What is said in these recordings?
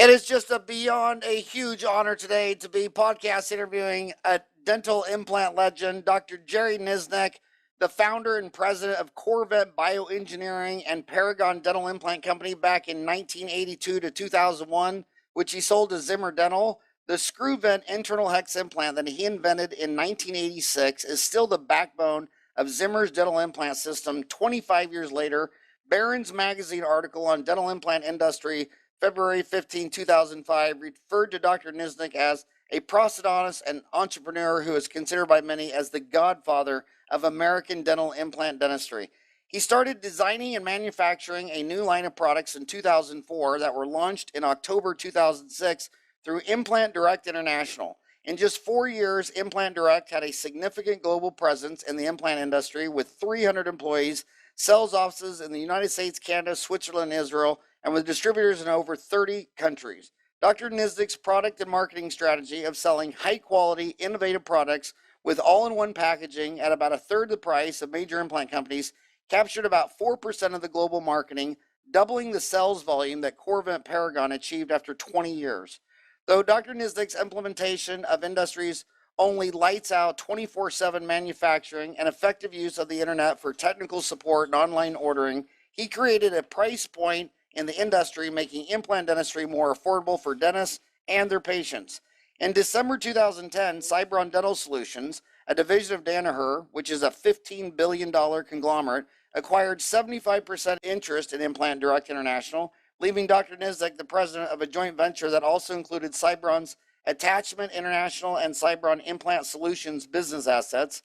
It is just a beyond a huge honor today to be podcast interviewing a dental implant legend, Dr. Gerald Niznick, the founder and president of Corvette Bioengineering and Paragon Dental Implant Company back in 1982 to 2001, which he sold to Zimmer Dental. The screw vent internal hex implant that he invented in 1986 is still the backbone of Zimmer's dental implant system 25 years later. Barron's Magazine article on dental implant industry February 15, 2005, referred to Dr. Niznick as a prosthodontist and entrepreneur who is considered by many as the godfather of American dental implant dentistry. He started designing and manufacturing a new line of products in 2004 that were launched in October 2006 through Implant Direct International. In just 4 years, Implant Direct had a significant global presence in the implant industry with 300 employees, sales offices in the United States, Canada, Switzerland, and Israel, and with distributors in over 30 countries. Dr. Niznick's product and marketing strategy of selling high-quality, innovative products with all-in-one packaging at about a third the price of major implant companies captured about 4% of the global marketing, doubling the sales volume that Corvette Paragon achieved after 20 years. Though Dr. Niznick's implementation of industries only lights out 24/7 manufacturing and effective use of the internet for technical support and online ordering, he created a price point in the industry, making implant dentistry more affordable for dentists and their patients. In December 2010, Cybron Dental Solutions, a division of Danaher, which is a $15 billion conglomerate, acquired 75% interest in Implant Direct International, leaving Dr. Niznick the president of a joint venture that also included Cybron's Attachment International and Cybron Implant Solutions business assets.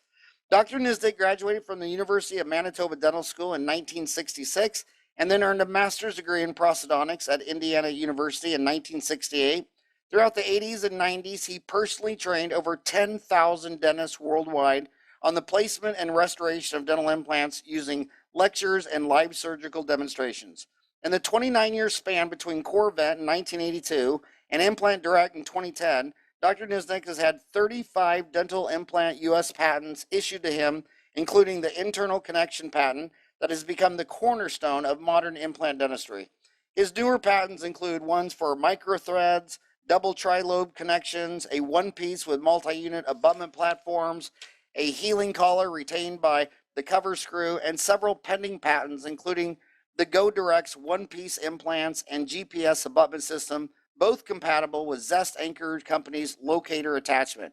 Dr. Niznick graduated from the University of Manitoba Dental School in 1966 and then earned a master's degree in prosthodontics at Indiana University in 1968. Throughout the 80s and 90s, he personally trained over 10,000 dentists worldwide on the placement and restoration of dental implants using lectures and live surgical demonstrations. In the 29-year span between Corvette in 1982 and Implant Direct in 2010, Dr. Niznick has had 35 dental implant U.S. patents issued to him, including the internal connection patent that has become the cornerstone of modern implant dentistry. His newer patents include ones for microthreads, double tri-lobe connections, a one-piece with multi-unit abutment platforms, a healing collar retained by the cover screw, and several pending patents, including the GoDirect's one-piece implants and GPS abutment system, both compatible with Zest Anchor Company's locator attachment.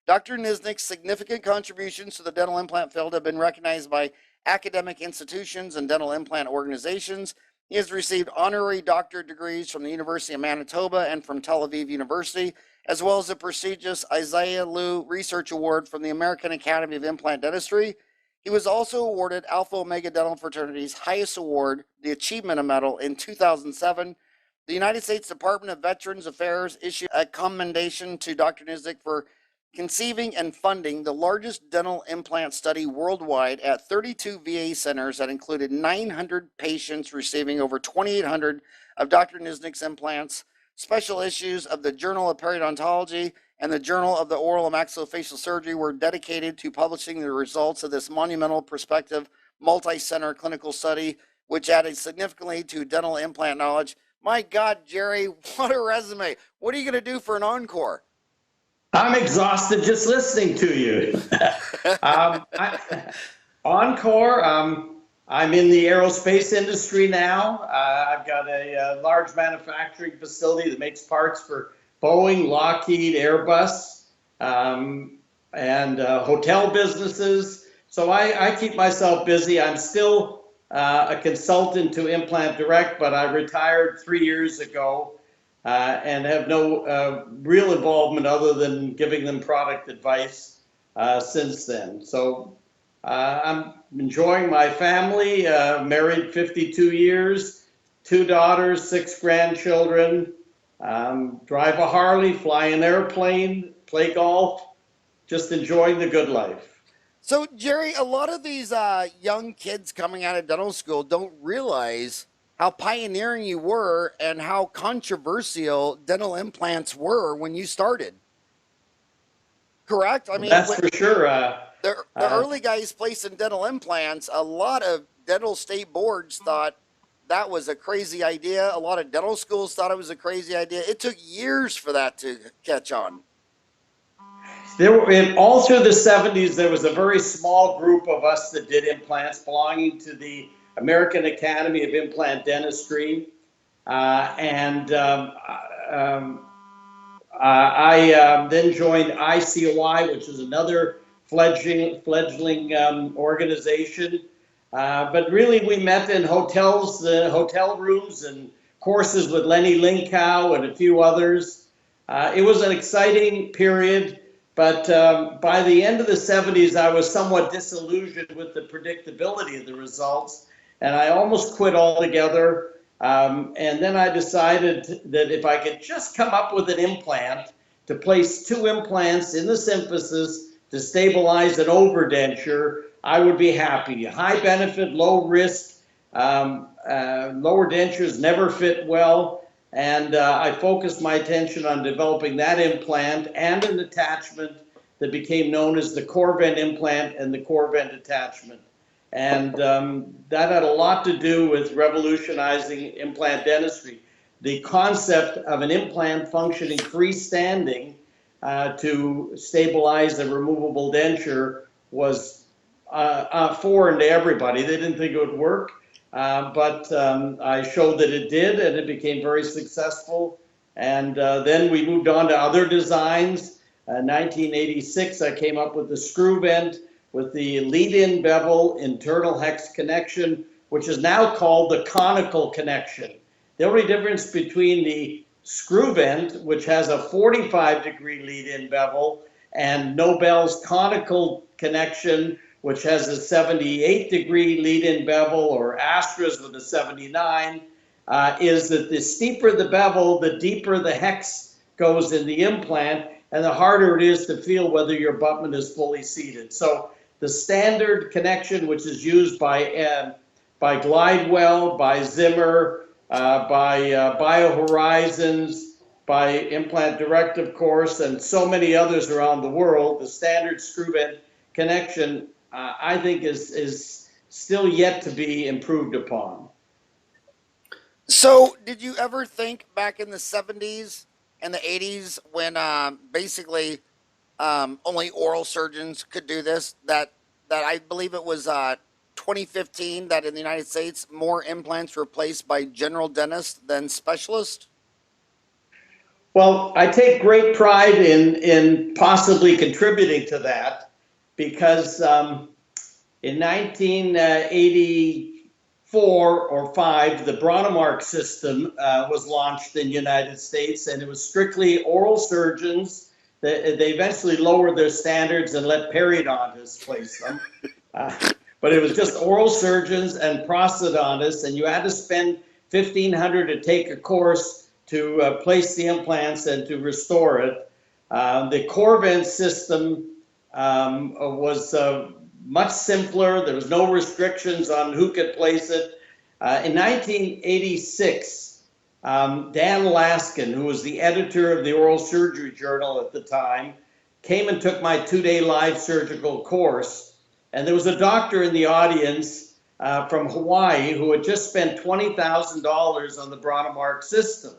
Dr. Niznick's significant contributions to the dental implant field have been recognized by academic institutions and dental implant organizations. He has received honorary doctorate degrees from the University of Manitoba and from Tel Aviv University, as well as the prestigious Isaiah Liu Research Award from the American Academy of Implant Dentistry. He was also awarded Alpha Omega Dental Fraternity's highest award, the Achievement Medal, in 2007. The United States Department of Veterans Affairs issued a commendation to Dr. Niznick for conceiving and funding the largest dental implant study worldwide at 32 VA centers that included 900 patients receiving over 2,800 of Dr. Niznick's implants. Special issues of the Journal of Periodontology and the Journal of the Oral and Maxillofacial Surgery were dedicated to publishing the results of this monumental prospective multi-center clinical study, which added significantly to dental implant knowledge. My God, Jerry, what a resume. What are you going to do for an encore? I'm exhausted just listening to you. Encore, I'm in the aerospace industry now. I've got a large manufacturing facility that makes parts for Boeing, Lockheed, Airbus, and hotel businesses. So I keep myself busy. I'm still a consultant to Implant Direct, but I retired 3 years ago. And have no real involvement other than giving them product advice since then. So I'm enjoying my family, married 52 years, 2 daughters, 6 grandchildren, drive a Harley, fly an airplane, play golf, just enjoying the good life. So, Jerry, a lot of these young kids coming out of dental school don't realize how pioneering you were and how controversial dental implants were when you started. Correct? I mean, that's for sure. The early guys placing dental implants, a lot of dental state boards thought that was a crazy idea. A lot of dental schools thought it was a crazy idea. It took years for that to catch on. All through the 70s, there was a very small group of us that did implants belonging to the American Academy of Implant Dentistry. I then joined ICOI, which is another fledgling organization. But really, we met in hotels, hotel rooms, and courses with Lenny Linkow and a few others. It was an exciting period, but by the end of the 70s, I was somewhat disillusioned with the predictability of the results, and I almost quit altogether. And then I decided that if I could just come up with an implant to place 2 implants in the symphysis to stabilize an overdenture, I would be happy. High benefit, low risk, lower dentures never fit well. And I focused my attention on developing that implant and an attachment that became known as the Corvent implant and the Corvent attachment. And that had a lot to do with revolutionizing implant dentistry. The concept of an implant functioning freestanding to stabilize a removable denture was foreign to everybody. They didn't think it would work, but I showed that it did, and it became very successful. And then we moved on to other designs. 1986, I came up with the screw vent with the lead-in bevel internal hex connection, which is now called the conical connection. The only difference between the screw vent, which has a 45-degree lead-in bevel, and Nobel's conical connection, which has a 78-degree lead-in bevel, or Astra's with a 79, is that the steeper the bevel, the deeper the hex goes in the implant, and the harder it is to feel whether your abutment is fully seated. So the standard connection, which is used by Glidewell, by Zimmer, by BioHorizons, by Implant Direct, of course, and so many others around the world, the standard screw vent connection, I think is still yet to be improved upon. So, did you ever think back in the 70s and the 80s when basically only oral surgeons could do this, that I believe it was 2015 that in the United States more implants were replaced by general dentists than specialists? Well, I take great pride in possibly contributing to that, because in 1984 or 5, the Bronnemark system was launched in the United States, and it was strictly oral surgeons. They eventually lowered their standards and let periodontists place them. But it was just oral surgeons and prosthodontists, and you had to spend $1,500 to take a course to place the implants and to restore it. The Corvent system was much simpler. There was no restrictions on who could place it. In 1986, Dan Laskin, who was the editor of the Oral Surgery Journal at the time, came and took my 2-day live surgical course. And there was a doctor in the audience from Hawaii who had just spent $20,000 on the Bronnemark system.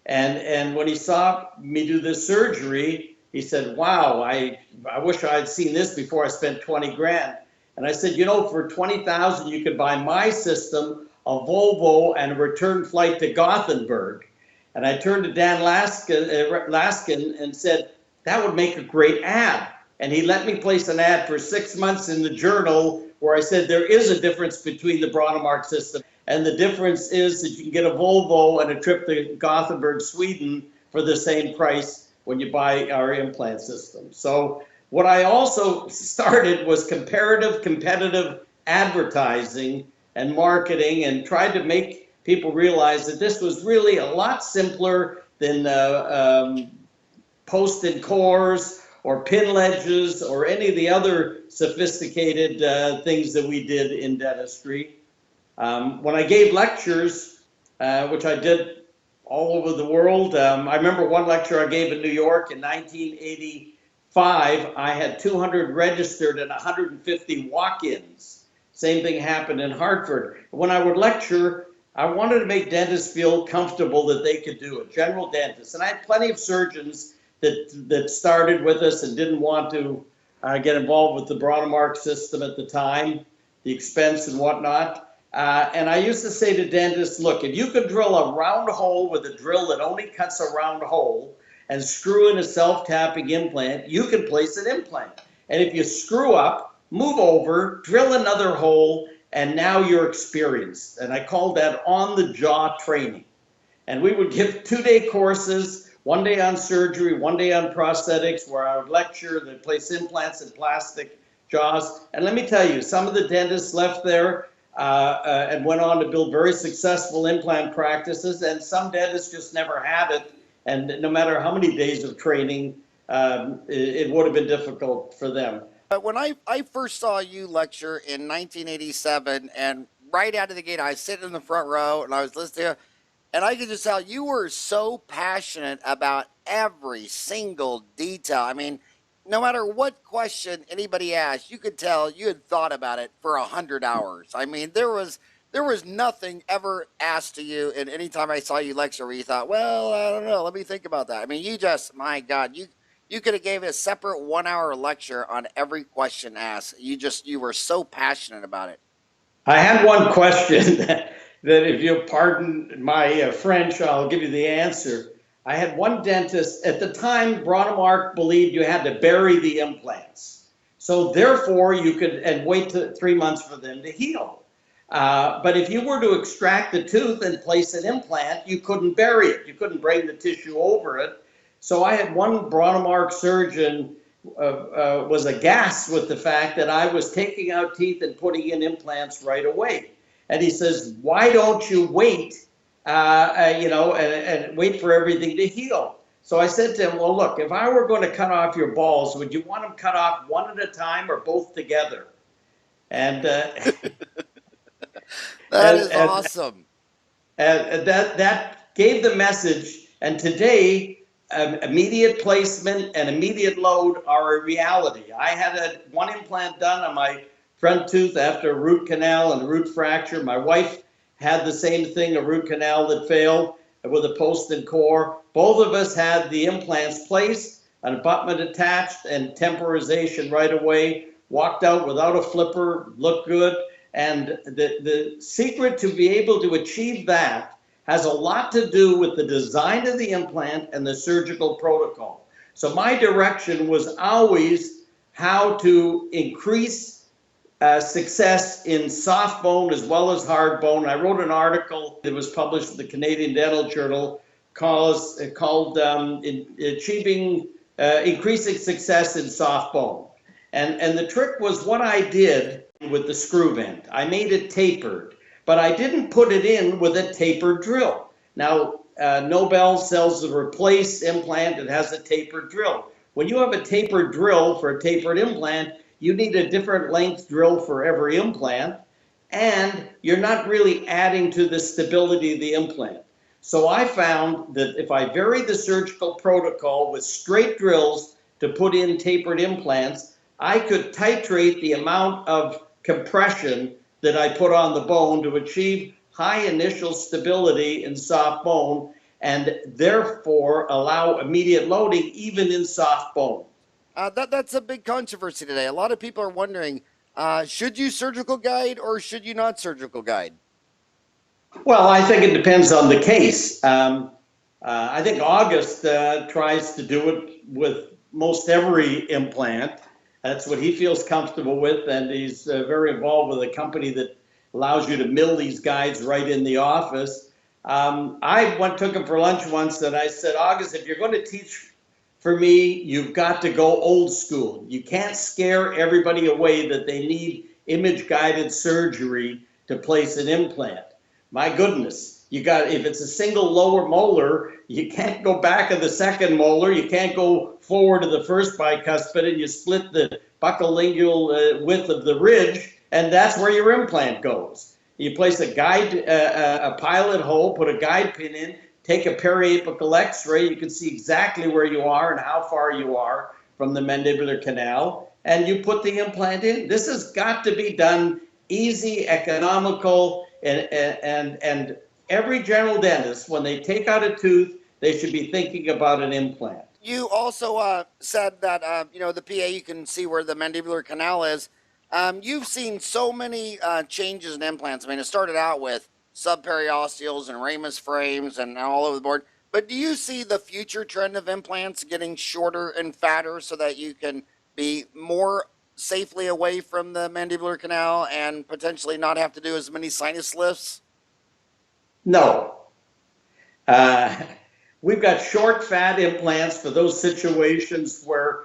And when he saw me do this surgery, he said, "Wow, I wish I had seen this before I spent 20 grand." And I said, "You know, for 20,000, you could buy my system, a Volvo, and a return flight to Gothenburg." And I turned to Dan Laskin and said, "That would make a great ad." And he let me place an ad for 6 months in the journal where I said there is a difference between the Bronnemark system, and the difference is that you can get a Volvo and a trip to Gothenburg, Sweden for the same price when you buy our implant system. So what I also started was competitive advertising and marketing, and tried to make people realize that this was really a lot simpler than post-in cores or pin ledges or any of the other sophisticated things that we did in dentistry. When I gave lectures, which I did all over the world, I remember one lecture I gave in New York in 1985. I had 200 registered and 150 walk-ins. Same thing happened in Hartford. When I would lecture, I wanted to make dentists feel comfortable that they could do it, general dentists. And I had plenty of surgeons that started with us and didn't want to get involved with the Bronnemark system at the time, the expense and whatnot. And I used to say to dentists, look, if you could drill a round hole with a drill that only cuts a round hole and screw in a self-tapping implant, you can place an implant. And if you screw up, move over, drill another hole, and now you're experienced. And I called that on-the-jaw training. And we would give 2-day courses, 1 day on surgery, 1 day on prosthetics, where I would lecture, they'd place implants in plastic jaws. And let me tell you, some of the dentists left there and went on to build very successful implant practices, and some dentists just never had it. And no matter how many days of training, it would have been difficult for them. When I first saw you lecture in 1987, and right out of the gate, I was sitting in the front row and I was listening, and I could just tell you were so passionate about every single detail. I mean, no matter what question anybody asked, you could tell you had thought about it for 100 hours. I mean, there was nothing ever asked to you, and anytime I saw you lecture where you thought, well, I don't know, let me think about that. I mean, you just, my God, you could have gave a separate 1 hour lecture on every question asked. You were so passionate about it. I had one question that if you'll pardon my French, I'll give you the answer. I had one dentist, at the time, Bronnemark believed you had to bury the implants. So therefore, you could, and wait 3 months for them to heal. But if you were to extract the tooth and place an implant, you couldn't bury it. You couldn't bring the tissue over it. So I had one Bronnemark surgeon was aghast with the fact that I was taking out teeth and putting in implants right away. And he says, why don't you wait, and wait for everything to heal? So I said to him, well, look, if I were going to cut off your balls, would you want them cut off one at a time or both together? And that is awesome. And that gave the message. And today, immediate placement and immediate load are a reality. I had one implant done on my front tooth after a root canal and a root fracture. My wife had the same thing, a root canal that failed with a post and core. Both of us had the implants placed, an abutment attached, and temporization right away. Walked out without a flipper, looked good. And the secret to be able to achieve that has a lot to do with the design of the implant and the surgical protocol. So my direction was always how to increase success in soft bone as well as hard bone. I wrote an article that was published in the Canadian Dental Journal called Increasing Success in Soft Bone. And the trick was what I did with the screw vent. I made it tapered, but I didn't put it in with a tapered drill. Now, Nobel sells the replace implant that has a tapered drill. When you have a tapered drill for a tapered implant, you need a different length drill for every implant, and you're not really adding to the stability of the implant. So I found that if I varied the surgical protocol with straight drills to put in tapered implants, I could titrate the amount of compression that I put on the bone to achieve high initial stability in soft bone and therefore allow immediate loading even in soft bone. That's a big controversy today. A lot of people are wondering, should you surgical guide or should you not surgical guide? Well, I think it depends on the case. I think August tries to do it with most every implant. That's what he feels comfortable with, and he's very involved with a company that allows you to mill these guides right in the office. I took him for lunch once, and I said, August, if you're going to teach for me, you've got to go old school. You can't scare everybody away that they need image-guided surgery to place an implant. My goodness, if it's a single lower molar, you can't go back of the second molar, you can't go forward to the first bicuspid, and you split the buccolingual width of the ridge, and that's where your implant goes. You place a pilot hole, put a guide pin in, take a periapical x-ray, you can see exactly where you are and how far you are from the mandibular canal, and you put the implant in. This has got to be done easy, economical. And every general dentist, when they take out a tooth, they should be thinking about an implant. You also said that the PA, you can see where the mandibular canal is. You've seen so many changes in implants. I mean, it started out with subperiosteals and Ramus frames and all over the board. But do you see the future trend of implants getting shorter and fatter so that you can be more safely away from the mandibular canal and potentially not have to do as many sinus lifts? No. We've got short, fat implants for those situations where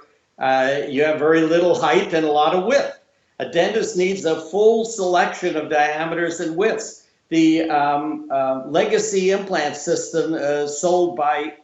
you have very little height and a lot of width. A dentist needs a full selection of diameters and widths. The legacy implant system sold by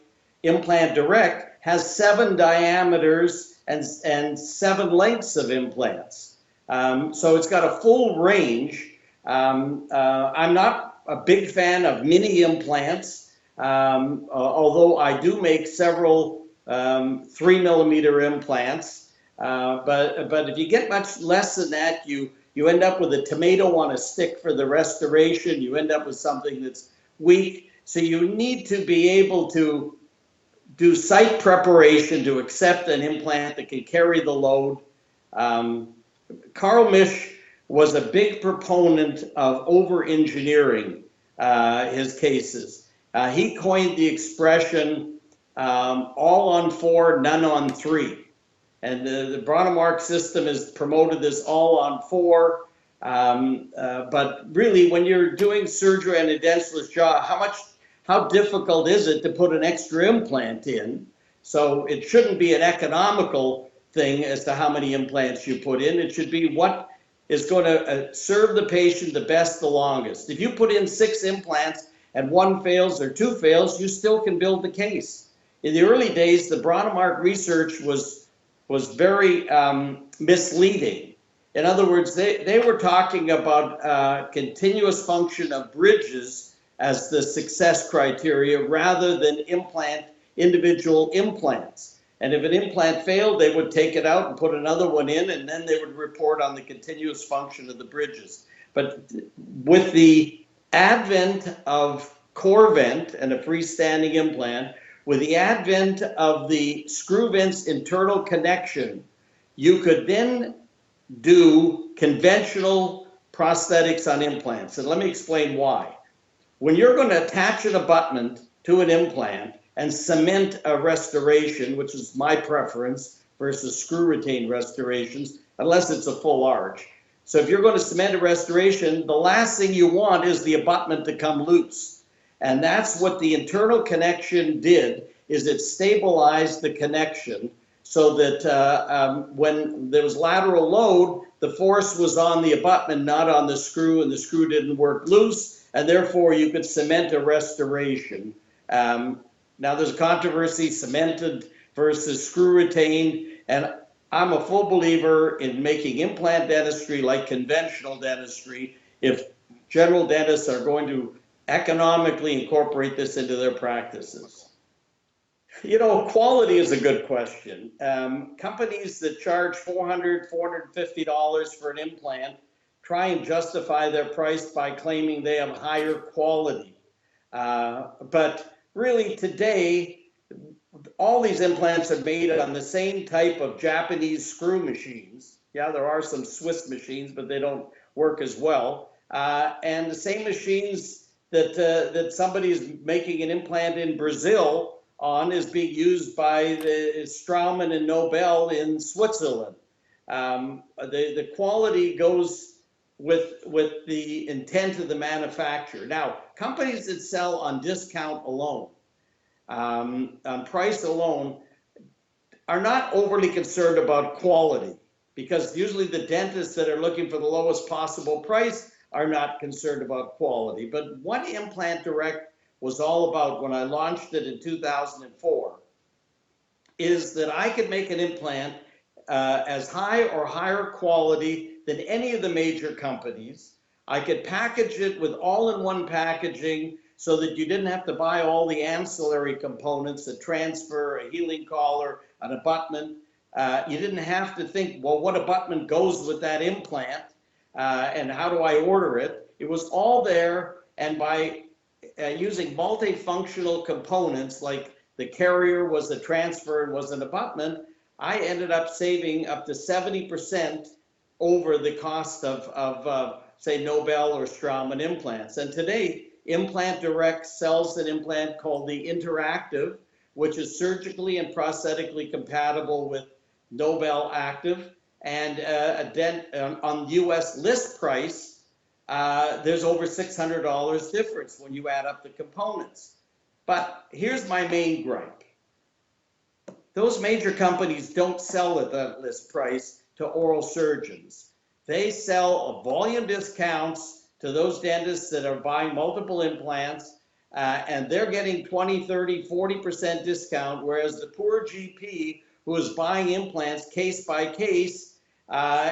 Implant Direct has 7 diameters and 7 lengths of implants. So it's got a full range. I'm not a big fan of mini implants, although I do make several 3mm implants. But if you get much less than that, you end up with a tomato on a stick for the restoration. You end up with something that's weak. So you need to be able to do site preparation to accept an implant that can carry the load. Carl Misch was a big proponent of over-engineering his cases. He coined the expression all on 4, none on 3. And the Bronnemark system has promoted this all on 4. But really, when you're doing surgery on a dentist's jaw, how difficult is it to put an extra implant in? So it shouldn't be an economical thing as to how many implants you put in. It should be what is going to serve the patient the best, the longest. If you put in 6 implants and 1 fails or 2 fails, you still can build the case. In the early days, the Bronnemark research was very misleading. In other words, they were talking about continuous function of bridges as the success criteria rather than individual implants. And if an implant failed, they would take it out and put another one in, and then they would report on the continuous function of the bridges. But with the advent of Corvent and a freestanding implant, with the advent of the screw vent's internal connection, you could then do conventional prosthetics on implants. And let me explain why. When you're going to attach an abutment to an implant and cement a restoration, which is my preference versus screw retained restorations, unless it's a full arch. So if you're going to cement a restoration, the last thing you want is the abutment to come loose. And that's what the internal connection did, is it stabilized the connection so that when there was lateral load, the force was on the abutment, not on the screw, and the screw didn't work loose, and therefore you could cement a restoration. Now there's a controversy, cemented versus screw retained, and I'm a full believer in making implant dentistry like conventional dentistry if general dentists are going to economically incorporate this into their practices. You know, quality is a good question. Companies that charge $400, $450 for an implant try and justify their price by claiming they have higher quality. But really today, all these implants are made on the same type of Japanese screw machines. Yeah, there are some Swiss machines, but they don't work as well. And the same machines that somebody's making an implant in Brazil on is being used by the Straumann and Nobel in Switzerland. The quality goes with the intent of the manufacturer. Now, companies that sell on discount alone, on price alone, are not overly concerned about quality, because usually the dentists that are looking for the lowest possible price are not concerned about quality. But what Implant Direct was all about when I launched it in 2004 is that I could make an implant as high or higher quality than any of the major companies. I could package it with all-in-one packaging so that you didn't have to buy all the ancillary components, a transfer, a healing collar, an abutment. You didn't have to think, well, what abutment goes with that implant? and how do I order it. It was all there, and by using multifunctional components like the carrier was a transfer and was an abutment, I ended up saving up to 70% over the cost of say, Nobel or Straumann implants. And today, Implant Direct sells an implant called the Interactive, which is surgically and prosthetically compatible with Nobel Active. And on US list price, there's over $600 difference when you add up the components. But here's my main gripe. Those major companies don't sell at that list price to oral surgeons. They sell volume discounts to those dentists that are buying multiple implants, and they're getting 20, 30, 40% discount, whereas the poor GP who is buying implants case by case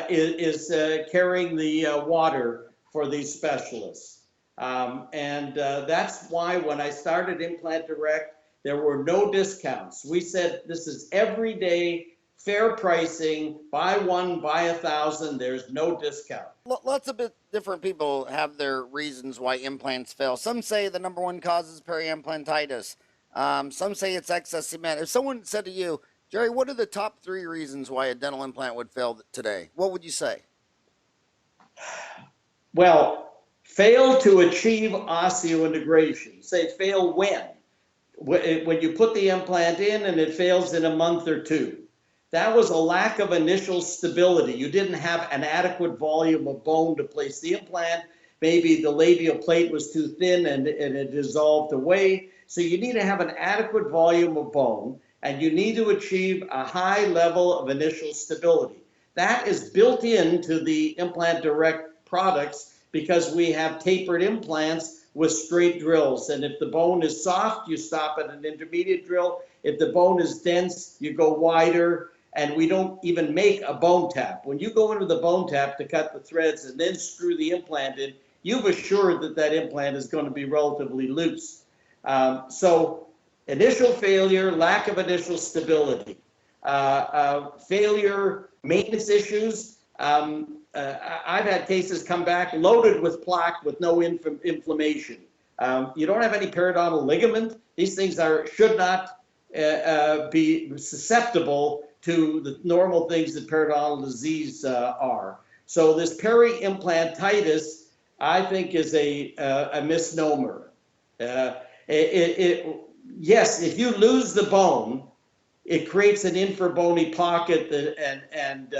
is carrying the water for these specialists. That's why when I started Implant Direct, there were no discounts. We said this is everyday fair pricing, buy one, buy 1,000, there's no discount. Lots of different people have their reasons why implants fail. Some say the number one cause is periimplantitis. Some say it's excess cement. If someone said to you, Jerry, what are the top 3 reasons why a dental implant would fail today? What would you say? Well, fail to achieve osseointegration. Say fail when? When you put the implant in and it fails in a month or 2. That was a lack of initial stability. You didn't have an adequate volume of bone to place the implant. Maybe the labial plate was too thin and it dissolved away. So you need to have an adequate volume of bone, and you need to achieve a high level of initial stability. That is built into the Implant Direct products because we have tapered implants with straight drills. And if the bone is soft, you stop at an intermediate drill. If the bone is dense, you go wider. And we don't even make a bone tap. When you go into the bone tap to cut the threads and then screw the implant in, you've assured that that implant is going to be relatively loose. So initial failure, lack of initial stability, failure, maintenance issues. I've had cases come back loaded with plaque with no inflammation. You don't have any periodontal ligament. These things should not be susceptible to the normal things that periodontal disease are. So this periimplantitis, I think, is a misnomer. Yes, if you lose the bone, it creates an infrabony pocket and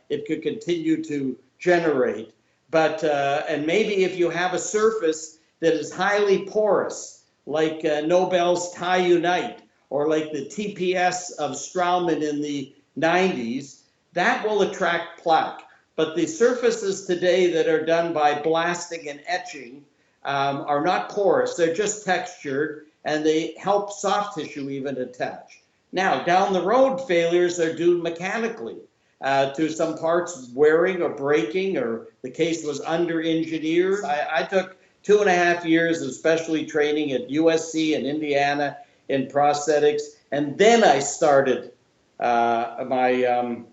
it could continue to generate. But and maybe if you have a surface that is highly porous, like Nobel's Ti-Unite, or like the TPS of Straumann in the 90s, that will attract plaque. But the surfaces today that are done by blasting and etching are not porous, they're just textured, and they help soft tissue even attach. Now, down the road, failures are due mechanically to some parts wearing or breaking, or the case was under-engineered. I took 2.5 years of specialty training at USC in Indiana in prosthetics, and then I started my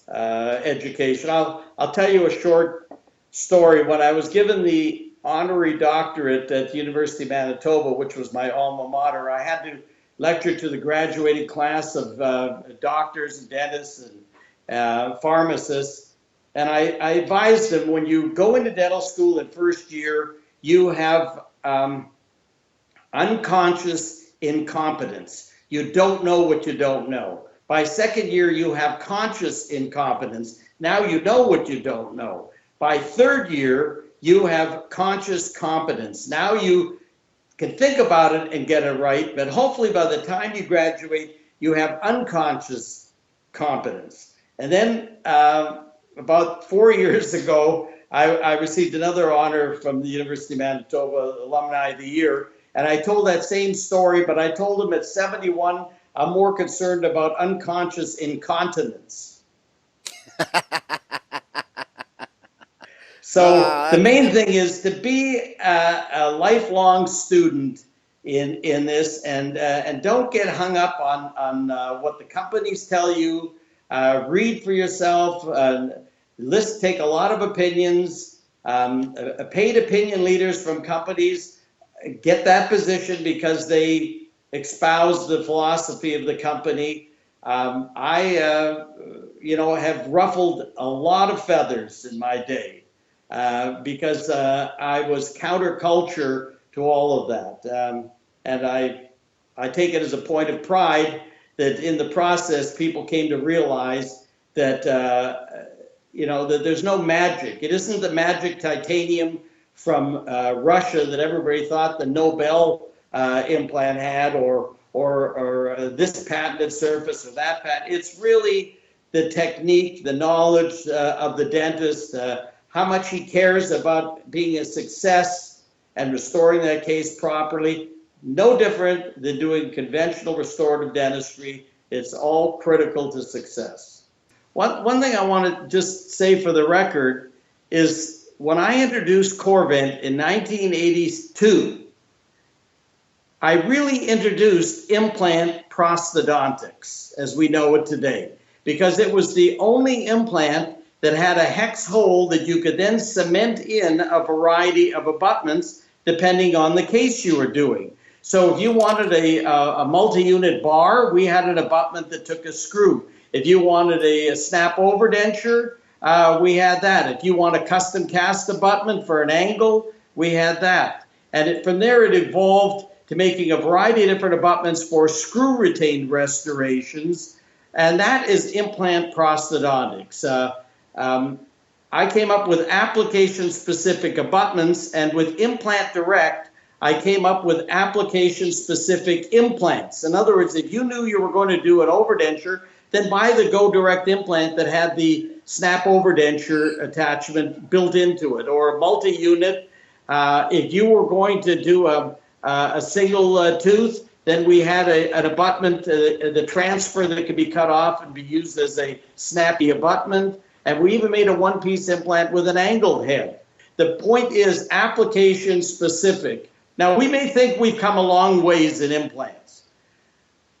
education. I'll tell you a short story. When I was given the honorary doctorate at the University of Manitoba, which was my alma mater, I had to lecture to the graduating class of doctors and dentists and pharmacists. And I advised them, when you go into dental school in first year, you have unconscious incompetence. You don't know what you don't know. By second year, you have conscious incompetence. Now you know what you don't know. By third year, you have conscious competence. Now you can think about it and get it right, but hopefully by the time you graduate, you have unconscious competence. And then about 4 years ago, I received another honor from the University of Manitoba, Alumni of the Year, and I told that same story, but I told them at 71, I'm more concerned about unconscious incontinence. So the main thing is to be a lifelong student in this, and don't get hung up on what the companies tell you. Read for yourself. Take a lot of opinions. Paid opinion leaders from companies get that position because they espouse the philosophy of the company. I have ruffled a lot of feathers in my day because I was counterculture to all of that. And I take it as a point of pride that in the process, people came to realize that, that there's no magic. It isn't the magic titanium from Russia that everybody thought the Nobel implant had, or this patented surface or that patent. It's really the technique, the knowledge of the dentist, how much he cares about being a success and restoring that case properly. No different than doing conventional restorative dentistry. It's all critical to success. One thing I want to just say for the record is when I introduced Corvent in 1982, I really introduced implant prosthodontics as we know it today, because it was the only implant that had a hex hole that you could then cement in a variety of abutments depending on the case you were doing. So if you wanted a multi-unit bar, we had an abutment that took a screw. If you wanted a snap over denture, we had that. If you want a custom cast abutment for an angle, we had that. And from there it evolved to making a variety of different abutments for screw retained restorations, and that is implant prosthodontics. I came up with application-specific abutments, and with Implant Direct, I came up with application-specific implants. In other words, if you knew you were going to do an overdenture, then buy the Go Direct implant that had the snap overdenture attachment built into it, or a multi-unit. If you were going to do a single tooth, then we had an abutment, the transfer that could be cut off and be used as a snappy abutment. And we even made a one-piece implant with an angled head. The point is application specific. Now, we may think we've come a long ways in implants,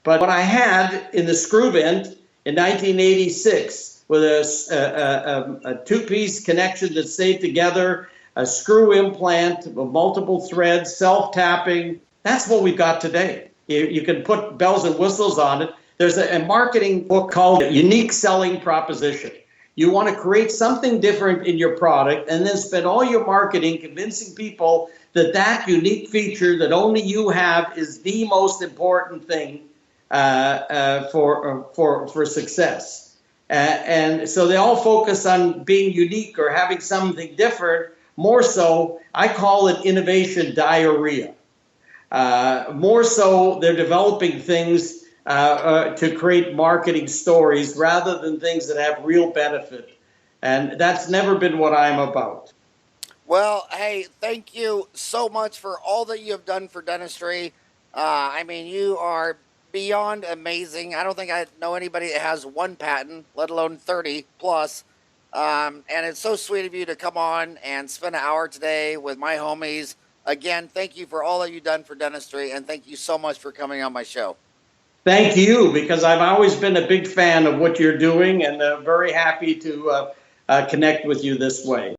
but what I had in the screw vent in 1986 with a two-piece connection that stayed together, a screw implant with multiple threads, self-tapping, that's what we've got today. You can put bells and whistles on it. There's a marketing book called Unique Selling Proposition. You want to create something different in your product and then spend all your marketing convincing people that that unique feature that only you have is the most important thing for success. And so they all focus on being unique or having something different. More so, I call it innovation diarrhea. More so, they're developing things to create marketing stories rather than things that have real benefit. And that's never been what I'm about. Well, hey, thank you so much for all that you have done for dentistry. I mean, you are beyond amazing. I don't think I know anybody that has one patent, let alone 30 plus. And it's so sweet of you to come on and spend an hour today with my homies. Again, thank you for all that you've done for dentistry, and thank you so much for coming on my show. Thank you, because I've always been a big fan of what you're doing and very happy to connect with you this way.